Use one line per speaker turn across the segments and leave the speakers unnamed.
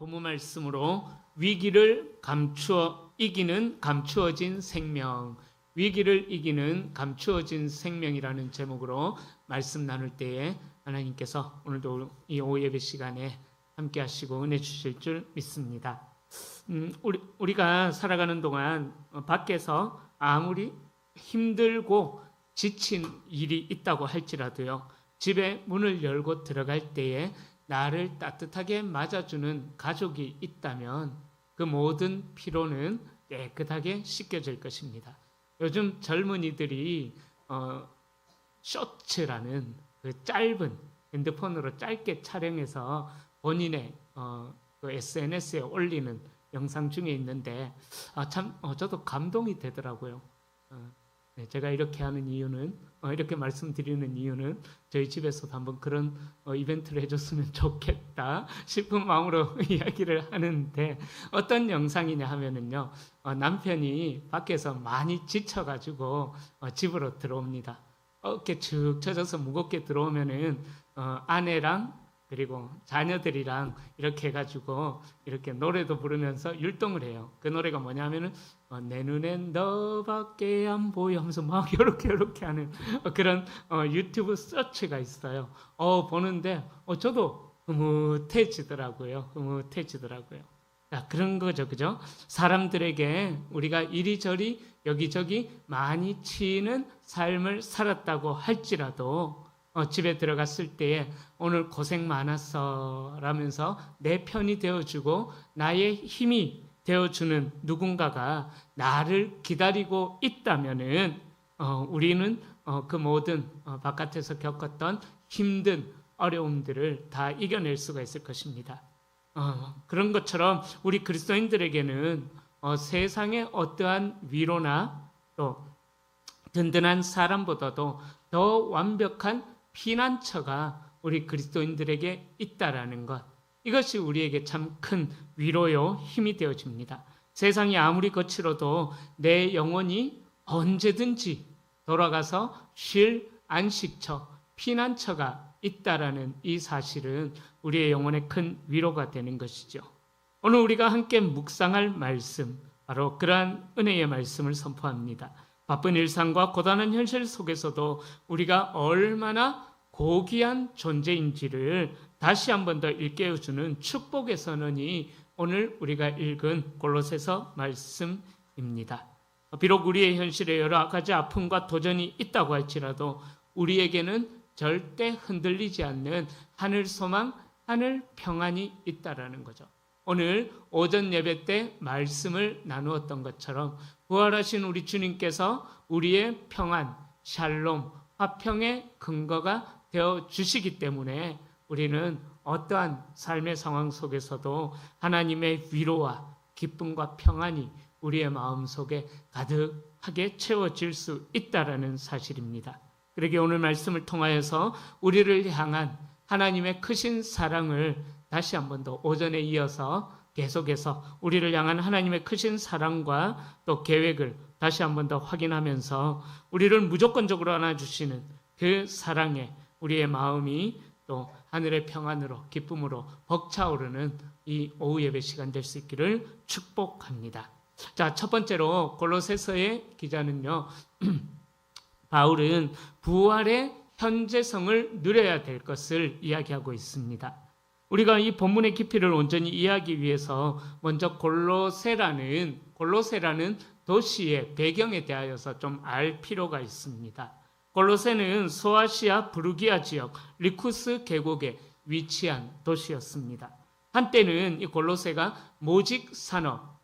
본문 말씀으로 위기를 감추어 이기는 감추어진 생명, 위기를 이기는 감추어진 생명이라는 제목으로 말씀 나눌 때에 하나님께서 오늘도 이 오후 예배 시간에 함께 하시고 은혜 주실 줄 믿습니다. 우리가 살아가는 동안 밖에서 아무리 힘들고 지친 일이 있다고 할지라도요, 집에 문을 열고 들어갈 때에 나를 따뜻하게 맞아주는 가족이 있다면 그 모든 피로는 깨끗하게 씻겨질 것입니다. 요즘 젊은이들이 쇼츠라는 그 짧은 핸드폰으로 짧게 촬영해서 본인의 그 SNS에 올리는 영상 중에 있는데 저도 감동이 되더라고요. 네, 제가 이렇게 하는 이유는 이렇게 말씀드리는 이유는 저희 집에서도 한번 그런 이벤트를 해줬으면 좋겠다 싶은 마음으로 이야기를 하는데, 어떤 영상이냐 하면은요, 남편이 밖에서 많이 지쳐가지고 집으로 들어옵니다. 어깨 축 처져서 무겁게 들어오면은 아내랑 그리고 자녀들이랑 이렇게 해가지고 이렇게 노래도 부르면서 율동을 해요. 그 노래가 뭐냐면은 내 눈엔 너밖에 안 보여 하면서 막 이렇게 하는 그런 유튜브 서치가 있어요. 보는데 저도 흐뭇해지더라고요. 자, 그런 거죠, 그죠? 사람들에게 우리가 이리저리 여기저기 많이 치이는 삶을 살았다고 할지라도 집에 들어갔을 때에 오늘 고생 많았어 라면서 내 편이 되어주고 나의 힘이 되어주는 누군가가 나를 기다리고 있다면은 우리는 그 모든 바깥에서 겪었던 힘든 어려움들을 다 이겨낼 수가 있을 것입니다. 그런 것처럼 우리 그리스도인들에게는 세상의 어떠한 위로나 또 든든한 사람보다도 더 완벽한 피난처가 우리 그리스도인들에게 있다라는 것, 이것이 우리에게 참 큰 위로요 힘이 되어집니다. 세상이 아무리 거칠어도 내 영혼이 언제든지 돌아가서 쉴 안식처, 피난처가 있다라는 이 사실은 우리의 영혼에 큰 위로가 되는 것이죠. 오늘 우리가 함께 묵상할 말씀, 바로 그러한 은혜의 말씀을 선포합니다. 바쁜 일상과 고단한 현실 속에서도 우리가 얼마나 고귀한 존재인지를 다시 한 번 더 일깨워주는 축복의 선언이 오늘 우리가 읽은 골로새서 말씀입니다. 비록 우리의 현실에 여러 가지 아픔과 도전이 있다고 할지라도 우리에게는 절대 흔들리지 않는 하늘 소망, 하늘 평안이 있다라는 거죠. 오늘 오전 예배 때 말씀을 나누었던 것처럼 부활하신 우리 주님께서 우리의 평안, 샬롬, 화평의 근거가 되어 주시기 때문에 우리는 어떠한 삶의 상황 속에서도 하나님의 위로와 기쁨과 평안이 우리의 마음속에 가득하게 채워질 수 있다라는 사실입니다. 그러기에 오늘 말씀을 통하여서 우리를 향한 하나님의 크신 사랑을 다시 한 번 더 오전에 이어서 계속해서 우리를 향한 하나님의 크신 사랑과 또 계획을 다시 한 번 더 확인하면서 우리를 무조건적으로 안아주시는 그 사랑에 우리의 마음이 또 하늘의 평안으로 기쁨으로 벅차오르는 이 오후 예배 시간 될 수 있기를 축복합니다. 자, 첫 번째로 골로새서의 기자는요, 바울은 부활의 현재성을 누려야 될 것을 이야기하고 있습니다. 우리가 이 본문의 깊이를 온전히 이해하기 위해서 먼저 골로새라는 도시의 배경에 대하여서 좀 알 필요가 있습니다. 골로새는 소아시아 부르기아 지역 리쿠스 계곡에 위치한 도시였습니다. 한때는 이 골로새가 모직 산업,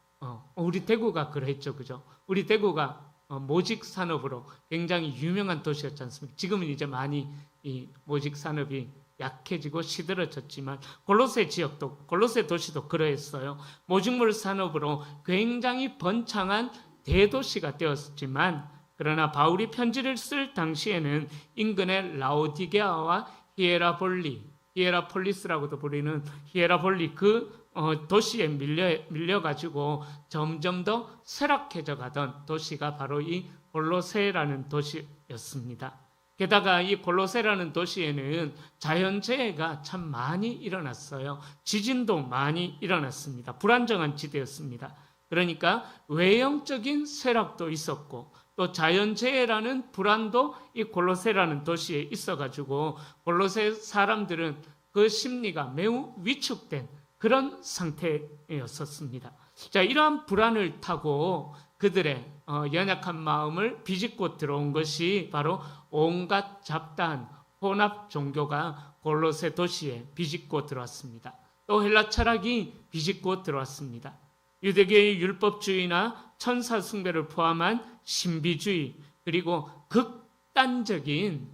우리 대구가 그랬죠, 그죠? 우리 대구가 모직 산업으로 굉장히 유명한 도시였지 않습니까? 지금은 이제 많이 이 모직 산업이 약해지고 시들어졌지만 골로새 지역도, 골로새 도시도 그러했어요. 모직물 산업으로 굉장히 번창한 대도시가 되었지만, 그러나 바울이 편지를 쓸 당시에는 인근의 라오디게아와 히에라폴리스라고도 부르는 히에라폴리 그 도시에 밀려가지고 점점 더 쇠락해져 가던 도시가 바로 이 골로새라는 도시였습니다. 게다가 이 골로새라는 도시에는 자연재해가 참 많이 일어났어요. 지진도 많이 일어났습니다. 불안정한 지대였습니다. 그러니까 외형적인 쇠락도 있었고 또 자연재해라는 불안도 이 골로새라는 도시에 있어가지고 골로새 사람들은 그 심리가 매우 위축된 그런 상태였었습니다. 자, 이러한 불안을 타고 그들의 연약한 마음을 비집고 들어온 것이 바로 온갖 잡다한 혼합 종교가 골로새 도시에 비집고 들어왔습니다. 또 헬라 철학이 비집고 들어왔습니다. 유대교의 율법주의나 천사 숭배를 포함한 신비주의 그리고 극단적인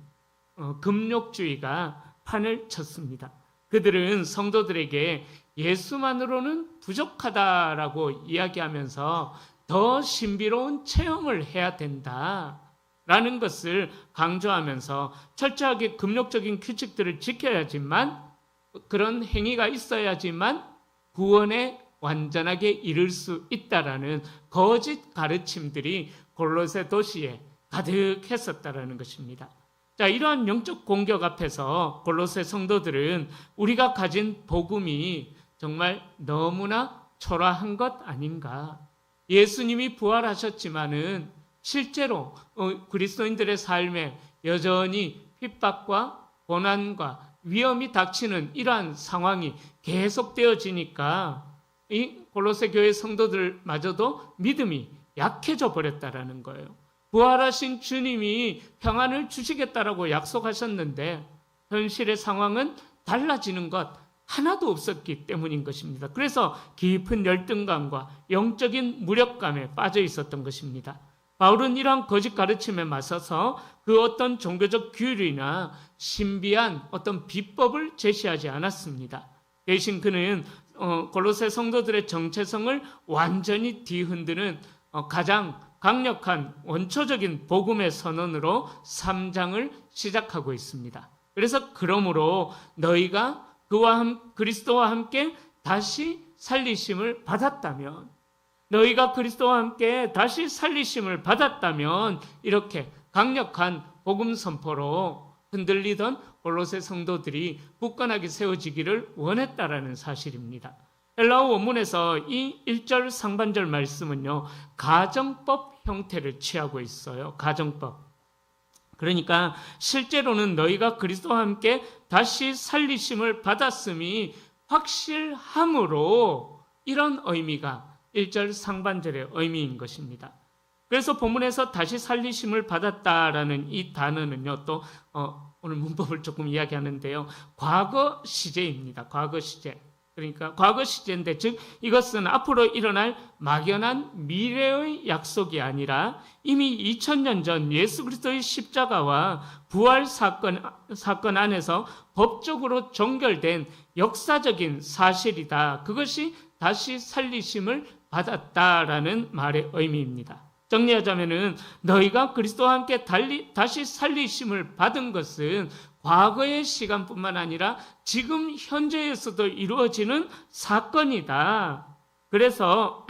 금욕주의가 판을 쳤습니다. 그들은 성도들에게 예수만으로는 부족하다라고 이야기하면서 더 신비로운 체험을 해야 된다라는 것을 강조하면서 철저하게 금욕적인 규칙들을 지켜야지만 그런 행위가 있어야지만 구원에 완전하게 이를 수 있다라는 거짓 가르침들이 골로새 도시에 가득했었다라는 것입니다. 자, 이러한 영적 공격 앞에서 골로새 성도들은 우리가 가진 복음이 정말 너무나 초라한 것 아닌가. 예수님이 부활하셨지만은 실제로 그리스도인들의 삶에 여전히 핍박과 고난과 위험이 닥치는 이러한 상황이 계속되어지니까 이 골로새 교회 성도들마저도 믿음이 약해져 버렸다라는 거예요. 부활하신 주님이 평안을 주시겠다라고 약속하셨는데 현실의 상황은 달라지는 것 하나도 없었기 때문인 것입니다. 그래서 깊은 열등감과 영적인 무력감에 빠져 있었던 것입니다. 바울은 이러한 거짓 가르침에 맞서서 그 어떤 종교적 규율이나 신비한 어떤 비법을 제시하지 않았습니다. 대신 그는 골로새 성도들의 정체성을 완전히 뒤흔드는 가장 강력한 원초적인 복음의 선언으로 3장을 시작하고 있습니다. 그래서 그러므로 너희가 그리스도와 함께 다시 살리심을 받았다면 너희가 그리스도와 함께 다시 살리심을 받았다면 이렇게 강력한 복음 선포로 흔들리던 골로새 성도들이 굳건하게 세워지기를 원했다라는 사실입니다. 헬라어 원문에서 이 1절 상반절 말씀은요, 가정법 형태를 취하고 있어요. 가정법. 그러니까 실제로는 너희가 그리스도와 함께 다시 살리심을 받았음이 확실함으로 이런 의미가 1절 상반절의 의미인 것입니다. 그래서 본문에서 다시 살리심을 받았다라는 이 단어는요, 또 오늘 문법을 조금 이야기하는데요, 과거 시제입니다. 과거 시제. 그러니까 과거 시제인데, 즉 이것은 앞으로 일어날 막연한 미래의 약속이 아니라 이미 2000년 전 예수 그리스도의 십자가와 부활 사건 안에서 법적으로 종결된 역사적인 사실이다. 그것이 다시 살리심을 받았다라는 말의 의미입니다. 정리하자면은 너희가 그리스도와 함께 다시 살리심을 받은 것은 과거의 시간뿐만 아니라 지금 현재에서도 이루어지는 사건이다. 그래서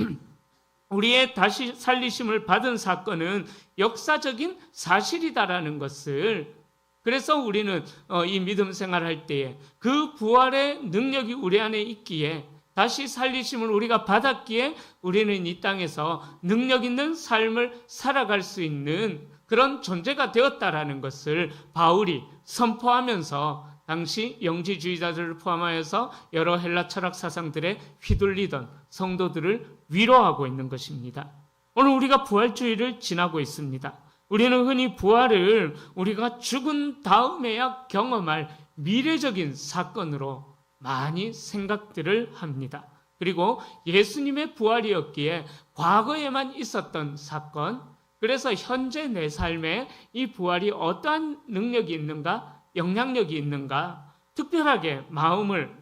우리의 다시 살리심을 받은 사건은 역사적인 사실이다라는 것을, 그래서 우리는 이 믿음 생활할 때에 그 부활의 능력이 우리 안에 있기에, 다시 살리심을 우리가 받았기에 우리는 이 땅에서 능력 있는 삶을 살아갈 수 있는 그런 존재가 되었다라는 것을 바울이 선포하면서 당시 영지주의자들을 포함하여서 여러 헬라 철학 사상들에 휘둘리던 성도들을 위로하고 있는 것입니다. 오늘 우리가 부활주의를 지나고 있습니다. 우리는 흔히 부활을 우리가 죽은 다음에야 경험할 미래적인 사건으로 많이 생각들을 합니다. 그리고 예수님의 부활이었기에 과거에만 있었던 사건, 그래서 현재 내 삶에 이 부활이 어떠한 능력이 있는가, 영향력이 있는가, 특별하게 마음을,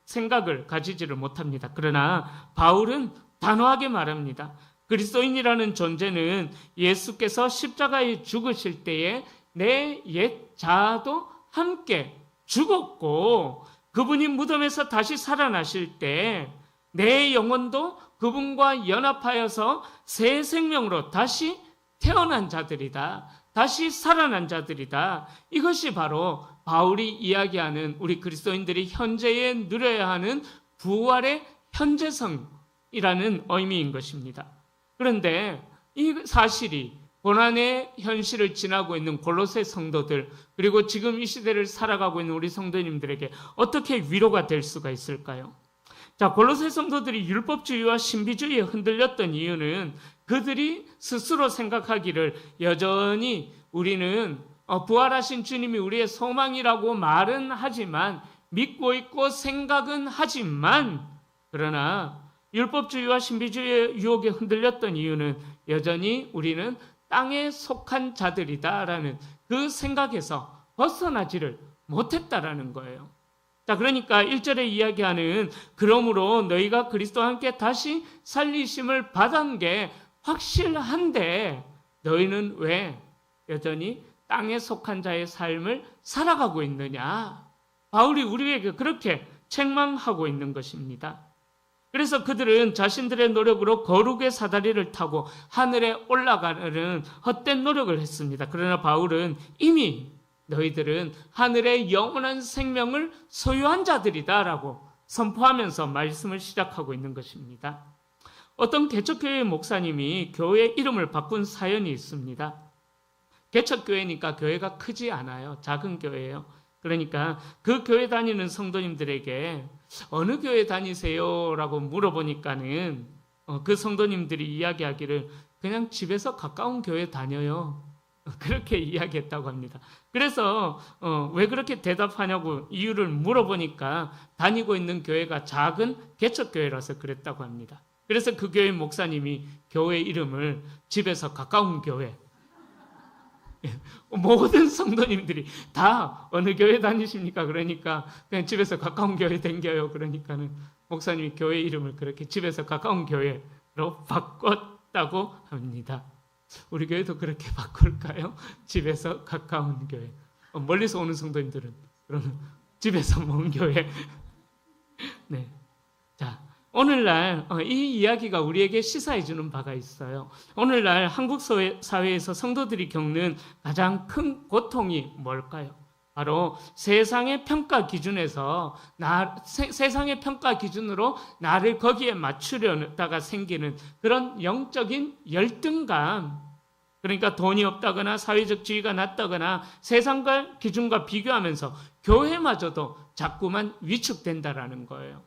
생각을 가지지를 못합니다. 그러나 바울은 단호하게 말합니다. 그리스도인이라는 존재는 예수께서 십자가에 죽으실 때에 내 옛 자아도 함께 죽었고, 그분이 무덤에서 다시 살아나실 때 내 영혼도 그분과 연합하여서 새 생명으로 다시 태어난 자들이다. 다시 살아난 자들이다. 이것이 바로 바울이 이야기하는 우리 그리스도인들이 현재에 누려야 하는 부활의 현재성이라는 의미인 것입니다. 그런데 이 사실이 고난의 현실을 지나고 있는 골로새 성도들, 그리고 지금 이 시대를 살아가고 있는 우리 성도님들에게 어떻게 위로가 될 수가 있을까요? 자, 골로새 성도들이 율법주의와 신비주의에 흔들렸던 이유는 그들이 스스로 생각하기를 여전히 우리는 부활하신 주님이 우리의 소망이라고 말은 하지만, 믿고 있고 생각은 하지만, 그러나 율법주의와 신비주의의 유혹에 흔들렸던 이유는 여전히 우리는 땅에 속한 자들이다라는 그 생각에서 벗어나지를 못했다라는 거예요. 자, 그러니까 1절에 이야기하는 그러므로 너희가 그리스도와 함께 다시 살리심을 받은 게 확실한데 너희는 왜 여전히 땅에 속한 자의 삶을 살아가고 있느냐? 바울이 우리에게 그렇게 책망하고 있는 것입니다. 그래서 그들은 자신들의 노력으로 거룩의 사다리를 타고 하늘에 올라가는 헛된 노력을 했습니다. 그러나 바울은 이미 너희들은 하늘의 영원한 생명을 소유한 자들이다라고 선포하면서 말씀을 시작하고 있는 것입니다. 어떤 개척교회 목사님이 교회 이름을 바꾼 사연이 있습니다. 개척교회니까 교회가 크지 않아요. 작은 교회예요. 그러니까 그 교회 다니는 성도님들에게 어느 교회 다니세요? 라고 물어보니까는 그 성도님들이 이야기하기를 그냥 집에서 가까운 교회 다녀요. 그렇게 이야기했다고 합니다. 그래서 왜 그렇게 대답하냐고 이유를 물어보니까 다니고 있는 교회가 작은 개척교회라서 그랬다고 합니다. 그래서 그 교회 목사님이 교회 이름을 집에서 가까운 교회, 모든 성도님들이 다 어느 교회 다니십니까? 그러니까 그냥 집에서 가까운 교회 댕겨요. 그러니까는 목사님이 교회 이름을 그렇게 집에서 가까운 교회로 바꿨다고 합니다. 우리 교회도 그렇게 바꿀까요? 집에서 가까운 교회. 멀리서 오는 성도님들은 그러면 집에서 먼 교회. 네. 자, 오늘날 이 이야기가 우리에게 시사해 주는 바가 있어요. 오늘날 한국 사회에서 성도들이 겪는 가장 큰 고통이 뭘까요? 바로 세상의 평가 기준에서 세상의 평가 기준으로 나를 거기에 맞추려다가 생기는 그런 영적인 열등감. 그러니까 돈이 없다거나 사회적 지위가 낮다거나 세상과 기준과 비교하면서 교회마저도 자꾸만 위축된다라는 거예요.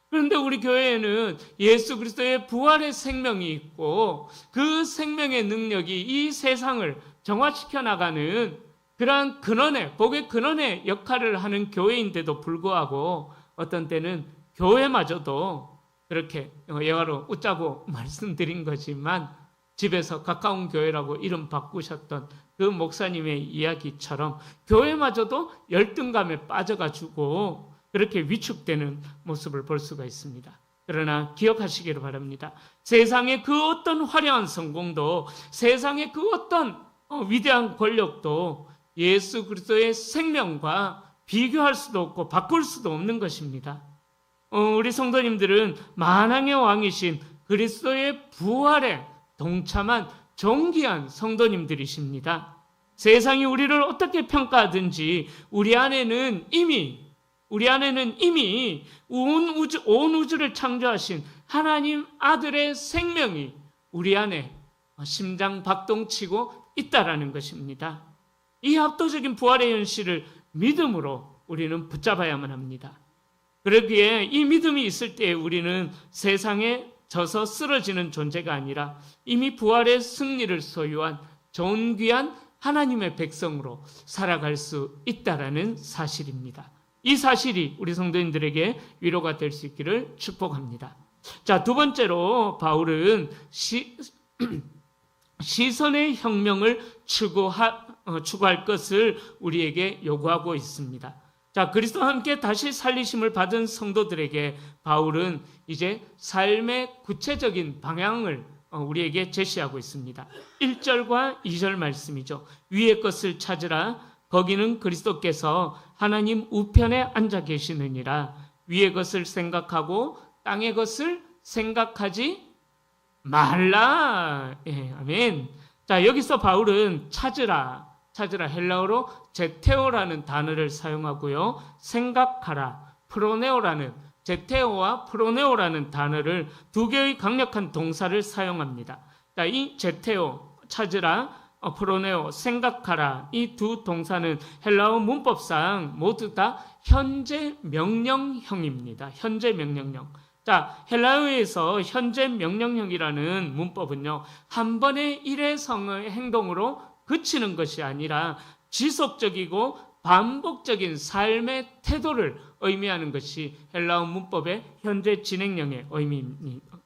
그런데 우리 교회에는 예수 그리스도의 부활의 생명이 있고 그 생명의 능력이 이 세상을 정화시켜 나가는 그러한 근원의, 복의 근원의 역할을 하는 교회인데도 불구하고 어떤 때는 교회마저도 그렇게 예화로 웃자고 말씀드린 거지만 집에서 가까운 교회라고 이름 바꾸셨던 그 목사님의 이야기처럼 교회마저도 열등감에 빠져가지고 그렇게 위축되는 모습을 볼 수가 있습니다. 그러나 기억하시기를 바랍니다. 세상의 그 어떤 화려한 성공도, 세상의 그 어떤 위대한 권력도 예수 그리스도의 생명과 비교할 수도 없고 바꿀 수도 없는 것입니다. 우리 성도님들은 만왕의 왕이신 그리스도의 부활에 동참한 존귀한 성도님들이십니다. 세상이 우리를 어떻게 평가하든지 우리 안에는 이미 온 우주를 창조하신 하나님 아들의 생명이 우리 안에 심장 박동치고 있다라는 것입니다. 이 압도적인 부활의 현실을 믿음으로 우리는 붙잡아야만 합니다. 그러기에 이 믿음이 있을 때 우리는 세상에 져서 쓰러지는 존재가 아니라 이미 부활의 승리를 소유한 존귀한 하나님의 백성으로 살아갈 수 있다라는 사실입니다. 이 사실이 우리 성도님들에게 위로가 될 수 있기를 축복합니다. 자, 두 번째로 바울은 시선의 혁명을 추구할 것을 우리에게 요구하고 있습니다. 자, 그리스도와 함께 다시 살리심을 받은 성도들에게 바울은 이제 삶의 구체적인 방향을 우리에게 제시하고 있습니다. 1절과 2절 말씀이죠. 위의 것을 찾으라. 거기는 그리스도께서 하나님 우편에 앉아 계시느니라. 위의 것을 생각하고 땅의 것을 생각하지 말라. 예, 아멘. 자, 여기서 바울은 찾으라 헬라어로 제테오라는 단어를 사용하고요. 생각하라 프로네오라는 제테오와 프로네오라는 단어를 두 개의 강력한 동사를 사용합니다. 자, 이 제테오 찾으라 프로네오 생각하라 이 두 동사는 헬라어 문법상 모두 다 현재 명령형입니다. 현재 명령형. 자, 헬라어에서 현재 명령형이라는 문법은요, 한 번의 일회성의 행동으로 그치는 것이 아니라 지속적이고 반복적인 삶의 태도를 의미하는 것이 헬라어 문법의 현재 진행형의 의미입니다.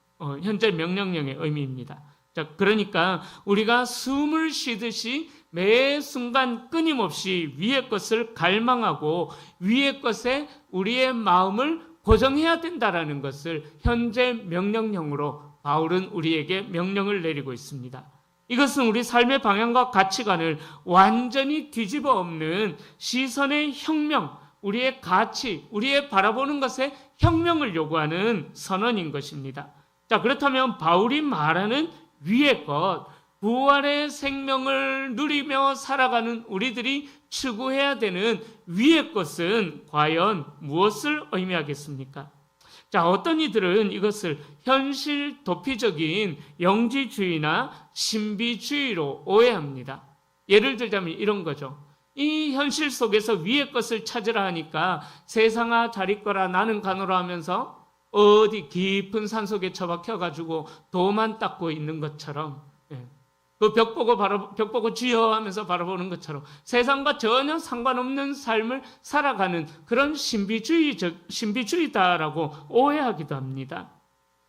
현재 명령형의 의미입니다. 자, 그러니까 우리가 숨을 쉬듯이 매 순간 끊임없이 위의 것을 갈망하고 위의 것에 우리의 마음을 고정해야 된다라는 것을 현재 명령형으로 바울은 우리에게 명령을 내리고 있습니다. 이것은 우리 삶의 방향과 가치관을 완전히 뒤집어 엎는 시선의 혁명, 우리의 가치, 우리의 바라보는 것에 혁명을 요구하는 선언인 것입니다. 자, 그렇다면 바울이 말하는 위의 것, 부활의 생명을 누리며 살아가는 우리들이 추구해야 되는 위의 것은 과연 무엇을 의미하겠습니까? 자, 어떤 이들은 이것을 현실 도피적인 영지주의나 신비주의로 오해합니다. 예를 들자면 이런 거죠. 이 현실 속에서 위의 것을 찾으라 하니까 세상아 잘 있거라 나는 가노라 하면서 어디 깊은 산속에 처박혀가지고 도만 닦고 있는 것처럼, 그 벽 보고 주여 하면서 바라보는 것처럼 세상과 전혀 상관없는 삶을 살아가는 그런 신비주의다라고 오해하기도 합니다.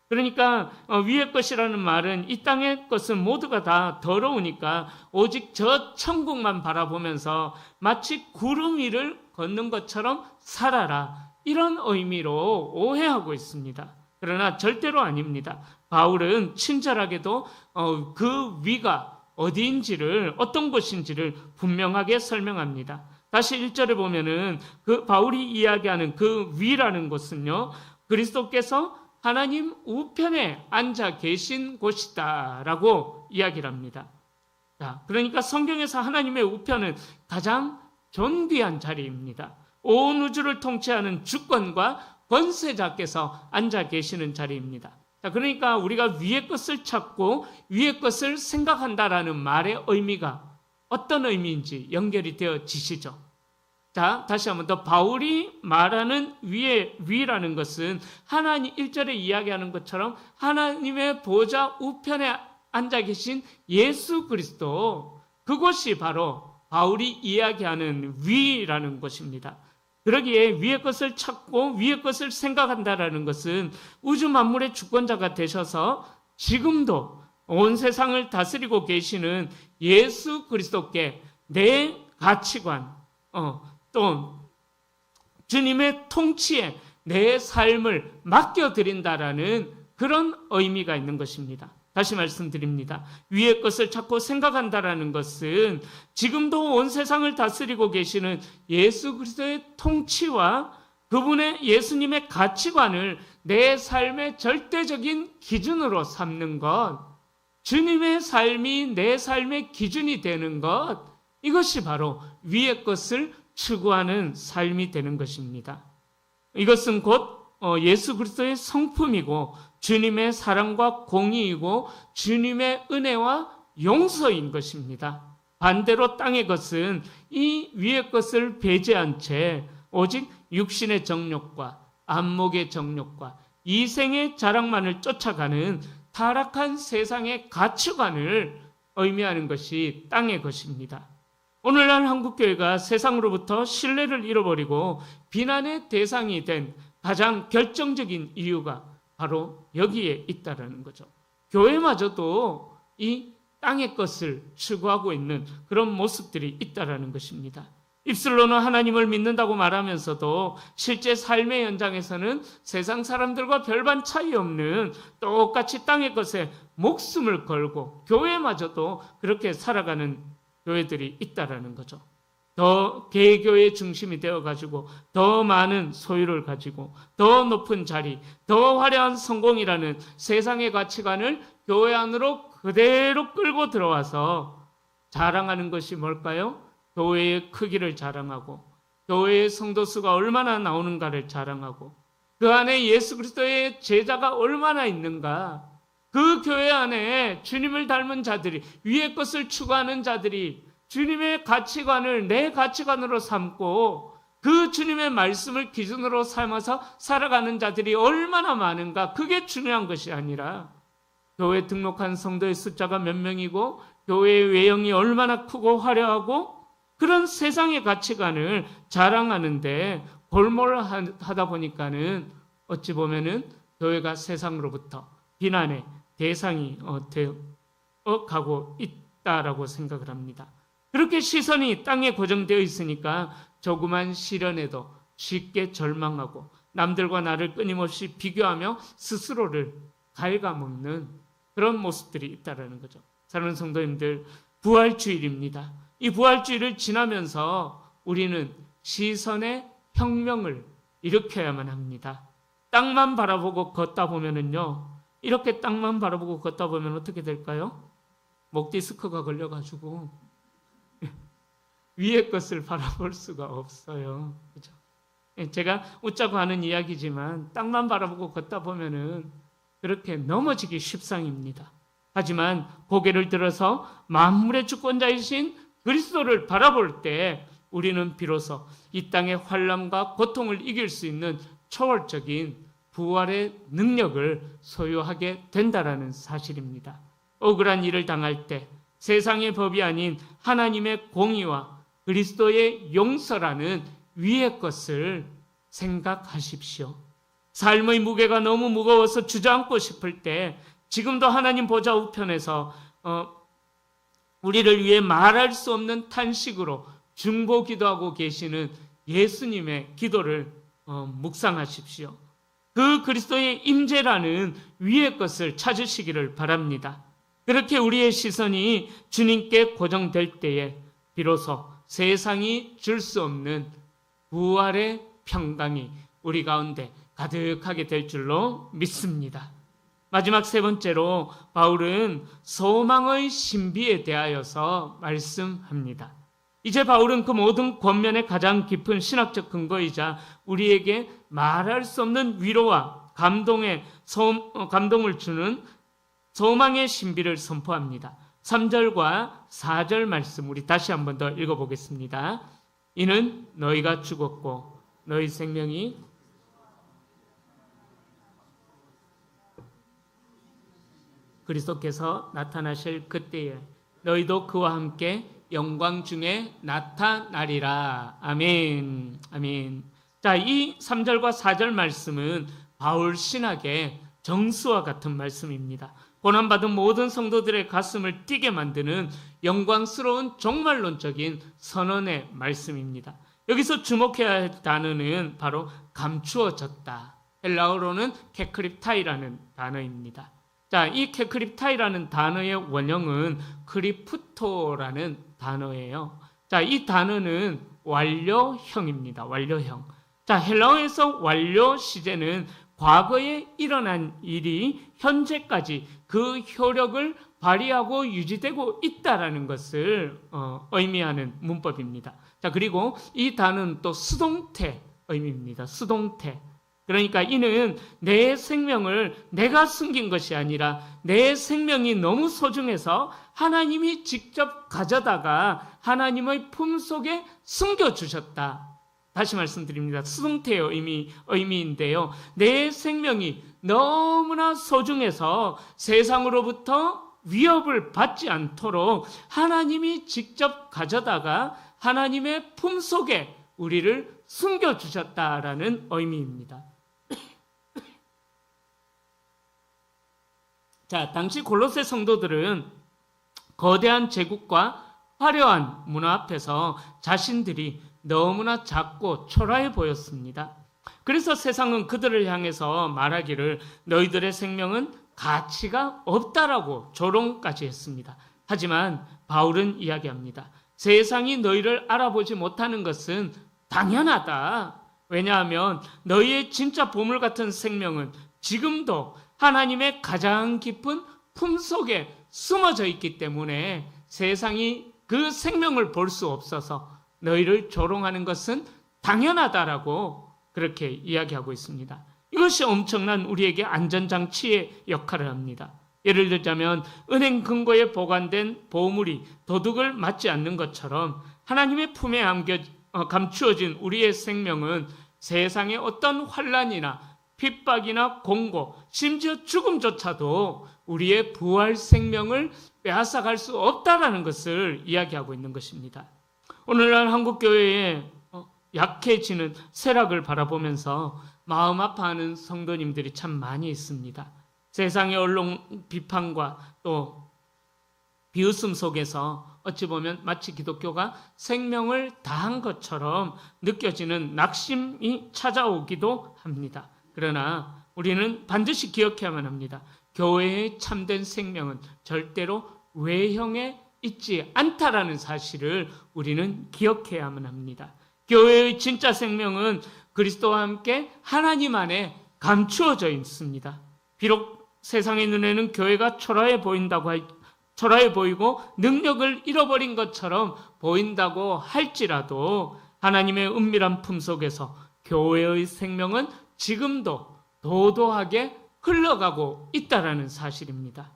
그러니까 위의 것이라는 말은 이 땅의 것은 모두가 다 더러우니까 오직 저 천국만 바라보면서 마치 구름 위를 걷는 것처럼 살아라, 이런 의미로 오해하고 있습니다. 그러나 절대로 아닙니다. 바울은 친절하게도 그 위가 어디인지를, 어떤 곳인지를 분명하게 설명합니다. 다시 1절에 보면은 그 바울이 이야기하는 그 위라는 곳은요, 그리스도께서 하나님 우편에 앉아 계신 곳이다라고 이야기를 합니다. 자, 그러니까 성경에서 하나님의 우편은 가장 존귀한 자리입니다. 온 우주를 통치하는 주권과 권세자께서 앉아 계시는 자리입니다. 자, 그러니까 우리가 위의 것을 찾고 위의 것을 생각한다라는 말의 의미가 어떤 의미인지 연결이 되어지시죠. 자, 다시 한번 더 바울이 말하는 위라는 것은 하나님 1절에 이야기하는 것처럼 하나님의 보좌 우편에 앉아 계신 예수 그리스도, 그것이 바로 바울이 이야기하는 위라는 것입니다. 그러기에 위의 것을 찾고 위의 것을 생각한다라는 것은 우주 만물의 주권자가 되셔서 지금도 온 세상을 다스리고 계시는 예수 그리스도께 내 가치관, 또 주님의 통치에 내 삶을 맡겨드린다라는 그런 의미가 있는 것입니다. 다시 말씀드립니다. 위의 것을 찾고 생각한다라는 것은 지금도 온 세상을 다스리고 계시는 예수 그리스도의 통치와 그분의 예수님의 가치관을 내 삶의 절대적인 기준으로 삼는 것, 주님의 삶이 내 삶의 기준이 되는 것, 이것이 바로 위의 것을 추구하는 삶이 되는 것입니다. 이것은 곧 예수 그리스도의 성품이고 주님의 사랑과 공의이고 주님의 은혜와 용서인 것입니다. 반대로 땅의 것은 이 위의 것을 배제한 채 오직 육신의 정욕과 안목의 정욕과 이생의 자랑만을 쫓아가는 타락한 세상의 가치관을 의미하는 것이 땅의 것입니다. 오늘날 한국교회가 세상으로부터 신뢰를 잃어버리고 비난의 대상이 된 가장 결정적인 이유가 바로 여기에 있다라는 거죠. 교회마저도 이 땅의 것을 추구하고 있는 그런 모습들이 있다라는 것입니다. 입술로는 하나님을 믿는다고 말하면서도 실제 삶의 현장에서는 세상 사람들과 별반 차이 없는 똑같이 땅의 것에 목숨을 걸고 교회마저도 그렇게 살아가는 교회들이 있다라는 거죠. 더 개교의 중심이 되어가지고 더 많은 소유를 가지고 더 높은 자리, 더 화려한 성공이라는 세상의 가치관을 교회 안으로 그대로 끌고 들어와서 자랑하는 것이 뭘까요? 교회의 크기를 자랑하고 교회의 성도 수가 얼마나 나오는가를 자랑하고 그 안에 예수 그리스도의 제자가 얼마나 있는가, 그 교회 안에 주님을 닮은 자들이, 위의 것을 추구하는 자들이 주님의 가치관을 내 가치관으로 삼고 그 주님의 말씀을 기준으로 삼아서 살아가는 자들이 얼마나 많은가, 그게 중요한 것이 아니라 교회 등록한 성도의 숫자가 몇 명이고 교회의 외형이 얼마나 크고 화려하고 그런 세상의 가치관을 자랑하는데 골몰하다 보니까는 어찌 보면은 교회가 세상으로부터 비난의 대상이 되어 가고 있다라고 생각을 합니다. 그렇게 시선이 땅에 고정되어 있으니까 조그만 시련에도 쉽게 절망하고 남들과 나를 끊임없이 비교하며 스스로를 갉아먹는 그런 모습들이 있다라는 거죠. 사랑하는 성도님들, 부활주일입니다. 이 부활주일을 지나면서 우리는 시선의 혁명을 일으켜야만 합니다. 땅만 바라보고 걷다 보면은요, 이렇게 땅만 바라보고 걷다 보면 어떻게 될까요? 목 디스크가 걸려가지고 위의 것을 바라볼 수가 없어요. 그죠? 제가 웃자고 하는 이야기지만 땅만 바라보고 걷다 보면은 그렇게 넘어지기 십상입니다. 하지만 고개를 들어서 만물의 주권자이신 그리스도를 바라볼 때 우리는 비로소 이 땅의 환난과 고통을 이길 수 있는 초월적인 부활의 능력을 소유하게 된다라는 사실입니다. 억울한 일을 당할 때 세상의 법이 아닌 하나님의 공의와 그리스도의 용서라는 위의 것을 생각하십시오. 삶의 무게가 너무 무거워서 주저앉고 싶을 때 지금도 하나님 보좌 우편에서 우리를 위해 말할 수 없는 탄식으로 중보 기도하고 계시는 예수님의 기도를 묵상하십시오. 그 그리스도의 임재라는 위의 것을 찾으시기를 바랍니다. 그렇게 우리의 시선이 주님께 고정될 때에 비로소 세상이 줄 수 없는 부활의 평강이 우리 가운데 가득하게 될 줄로 믿습니다. 마지막 세 번째로 바울은 소망의 신비에 대하여서 말씀합니다. 이제 바울은 그 모든 권면의 가장 깊은 신학적 근거이자 우리에게 말할 수 없는 위로와 감동을 주는 소망의 신비를 선포합니다. 3절과 4절 말씀 우리 다시 한 번 더 읽어보겠습니다. 이는 너희가 죽었고 너희 생명이 그리스도께서 나타나실 그때에 너희도 그와 함께 영광 중에 나타나리라. 아멘. 아멘. 자, 이 3절과 4절 말씀은 바울 신학의 정수와 같은 말씀입니다. 고난받은 모든 성도들의 가슴을 뛰게 만드는 영광스러운 종말론적인 선언의 말씀입니다. 여기서 주목해야 할 단어는 바로 감추어졌다. 헬라어로는 케크립타이라는 단어입니다. 자, 이 케크립타이라는 단어의 원형은 크리프토라는 단어예요. 자, 이 단어는 완료형입니다. 완료형. 자, 헬라어에서 완료 시제는 과거에 일어난 일이 현재까지 그 효력을 발휘하고 유지되고 있다라는 것을 의미하는 문법입니다. 자, 그리고 이 단어는 또 수동태 의미입니다. 수동태. 그러니까 이는 내 생명을 내가 숨긴 것이 아니라 내 생명이 너무 소중해서 하나님이 직접 가져다가 하나님의 품속에 숨겨주셨다. 다시 말씀드립니다. 수동태의 의미인데요. 내 생명이 너무나 소중해서 세상으로부터 위협을 받지 않도록 하나님이 직접 가져다가 하나님의 품속에 우리를 숨겨주셨다라는 의미입니다. 자, 당시 골로새 성도들은 거대한 제국과 화려한 문화 앞에서 자신들이 너무나 작고 초라해 보였습니다. 그래서 세상은 그들을 향해서 말하기를 너희들의 생명은 가치가 없다라고 조롱까지 했습니다. 하지만 바울은 이야기합니다. 세상이 너희를 알아보지 못하는 것은 당연하다. 왜냐하면 너희의 진짜 보물 같은 생명은 지금도 하나님의 가장 깊은 품속에 숨어져 있기 때문에 세상이 그 생명을 볼 수 없어서 너희를 조롱하는 것은 당연하다라고 그렇게 이야기하고 있습니다. 이것이 엄청난 우리에게 안전장치의 역할을 합니다. 예를 들자면 은행 금고에 보관된 보물이 도둑을 맞지 않는 것처럼 하나님의 품에 감추어진 우리의 생명은 세상의 어떤 환난이나 핍박이나 공고, 심지어 죽음조차도 우리의 부활 생명을 빼앗아갈 수 없다라는 것을 이야기하고 있는 것입니다. 오늘날 한국교회에 약해지는 쇠락을 바라보면서 마음 아파하는 성도님들이 참 많이 있습니다. 세상의 언론 비판과 또 비웃음 속에서 어찌 보면 마치 기독교가 생명을 다한 것처럼 느껴지는 낙심이 찾아오기도 합니다. 그러나 우리는 반드시 기억해야만 합니다. 교회의 참된 생명은 절대로 외형에 있지 않다라는 사실을 우리는 기억해야만 합니다. 교회의 진짜 생명은 그리스도와 함께 하나님 안에 감추어져 있습니다. 비록 세상의 눈에는 교회가 초라해 보이고 능력을 잃어버린 것처럼 보인다고 할지라도 하나님의 은밀한 품속에서 교회의 생명은 지금도 도도하게 흘러가고 있다라는 사실입니다.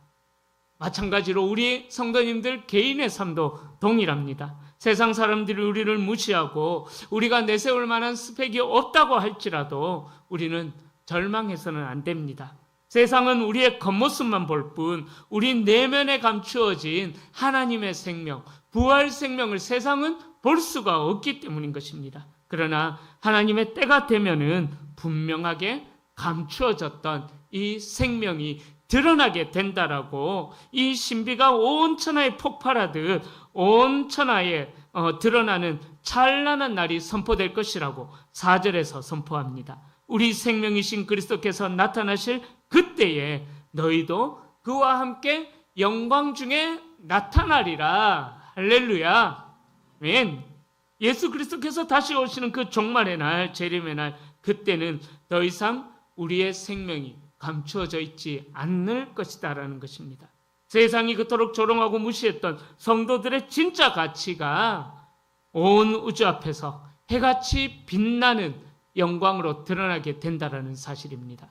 마찬가지로 우리 성도님들 개인의 삶도 동일합니다. 세상 사람들이 우리를 무시하고 우리가 내세울 만한 스펙이 없다고 할지라도 우리는 절망해서는 안 됩니다. 세상은 우리의 겉모습만 볼 뿐 우리 내면에 감추어진 하나님의 생명, 부활 생명을 세상은 볼 수가 없기 때문인 것입니다. 그러나 하나님의 때가 되면은 분명하게 감추어졌던 이 생명이 드러나게 된다라고 이 신비가 온 천하에 폭발하듯 온 천하에 드러나는 찬란한 날이 선포될 것이라고 4절에서 선포합니다. 우리 생명이신 그리스도께서 나타나실 그때에 너희도 그와 함께 영광 중에 나타나리라. 할렐루야. 아멘. 예수 그리스도께서 다시 오시는 그 종말의 날, 재림의 날, 그때는 더 이상 우리의 생명이 감추어져 있지 않을 것이다라는 것입니다. 세상이 그토록 조롱하고 무시했던 성도들의 진짜 가치가 온 우주 앞에서 해같이 빛나는 영광으로 드러나게 된다라는 사실입니다.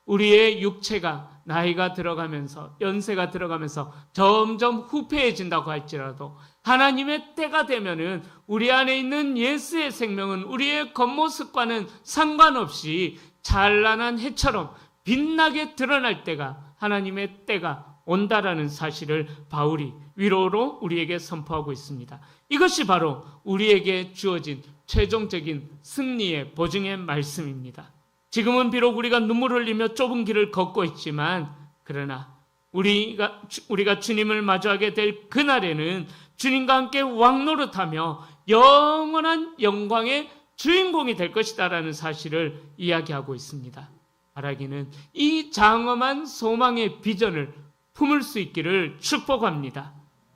우리의 육체가 나이가 들어가면서 연세가 들어가면서 점점 후패해진다고 할지라도 하나님의 때가 되면은 우리 안에 있는 예수의 생명은 우리의 겉모습과는 상관없이 찬란한 해처럼 빛나게 드러날 때가 하나님의 때가 온다라는 사실을 바울이 위로로 우리에게 선포하고 있습니다. 이것이 바로 우리에게 주어진 최종적인 승리의 보증의 말씀입니다. 지금은 비록 우리가 눈물을 흘리며 좁은 길을 걷고 있지만 그러나 우리가 주님을 마주하게 될 그날에는 주님과 함께 왕노릇하며 영원한 영광의 주인공이 될 것이다라는 사실을 이야기하고 있습니다. 바라기는 이 장엄한 소망의 비전을 품을 수 있기를 축복합니다.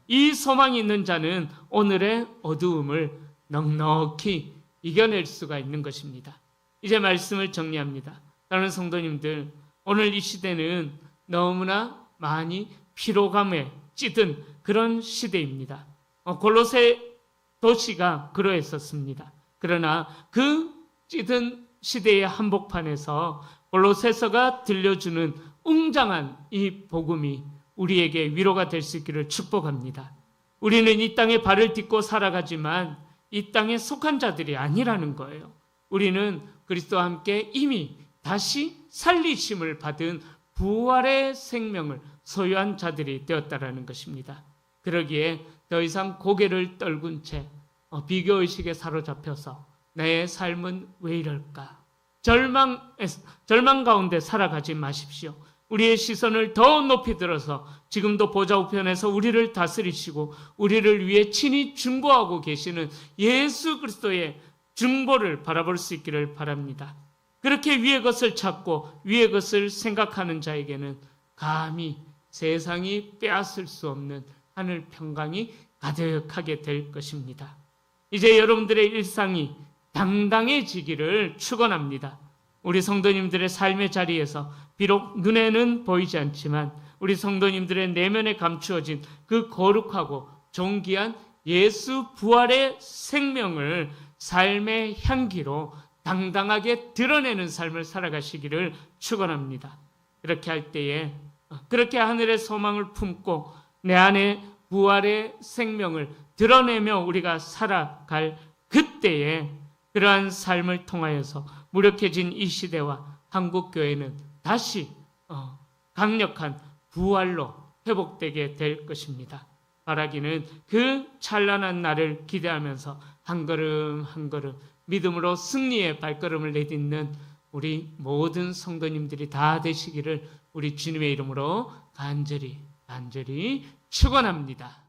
이 소망이 있는 자는 오늘의 어두움을 넉넉히 이겨낼 수가 있는 것입니다. 이제 말씀을 정리합니다. 다른 성도님들, 오늘 이 시대는 너무나 많이 피로감에 찌든 그런 시대입니다. 골로새 도시가 그러했었습니다. 그러나 그 찌든 시대의 한복판에서 골로새서가 들려주는 웅장한 이 복음이 우리에게 위로가 될 수 있기를 축복합니다. 우리는 이 땅에 발을 딛고 살아가지만 이 땅에 속한 자들이 아니라는 거예요. 우리는 그리스도와 함께 이미 다시 살리심을 받은 부활의 생명을 소유한 자들이 되었다라는 것입니다. 그러기에 더 이상 고개를 떨군 채 비교의식에 사로잡혀서 내 삶은 왜 이럴까? 절망 가운데 살아가지 마십시오. 우리의 시선을 더 높이 들어서 지금도 보좌 우편에서 우리를 다스리시고 우리를 위해 친히 중보하고 계시는 예수 그리스도의 중보를 바라볼 수 있기를 바랍니다. 그렇게 위의 것을 찾고 위의 것을 생각하는 자에게는 감히 세상이 빼앗을 수 없는 하늘 평강이 가득하게 될 것입니다. 이제 여러분들의 일상이 당당해지기를 축원합니다. 우리 성도님들의 삶의 자리에서 비록 눈에는 보이지 않지만 우리 성도님들의 내면에 감추어진 그 거룩하고 존귀한 예수 부활의 생명을 삶의 향기로 당당하게 드러내는 삶을 살아가시기를 축원합니다. 그렇게 할 때에 그렇게 하늘의 소망을 품고 내 안에 부활의 생명을 드러내며 우리가 살아갈 그때에 그러한 삶을 통하여서 무력해진 이 시대와 한국교회는 다시 강력한 부활로 회복되게 될 것입니다. 바라기는 그 찬란한 날을 기대하면서 한 걸음 한 걸음 믿음으로 승리의 발걸음을 내딛는 우리 모든 성도님들이 다 되시기를 우리 주님의 이름으로 간절히 축원합니다.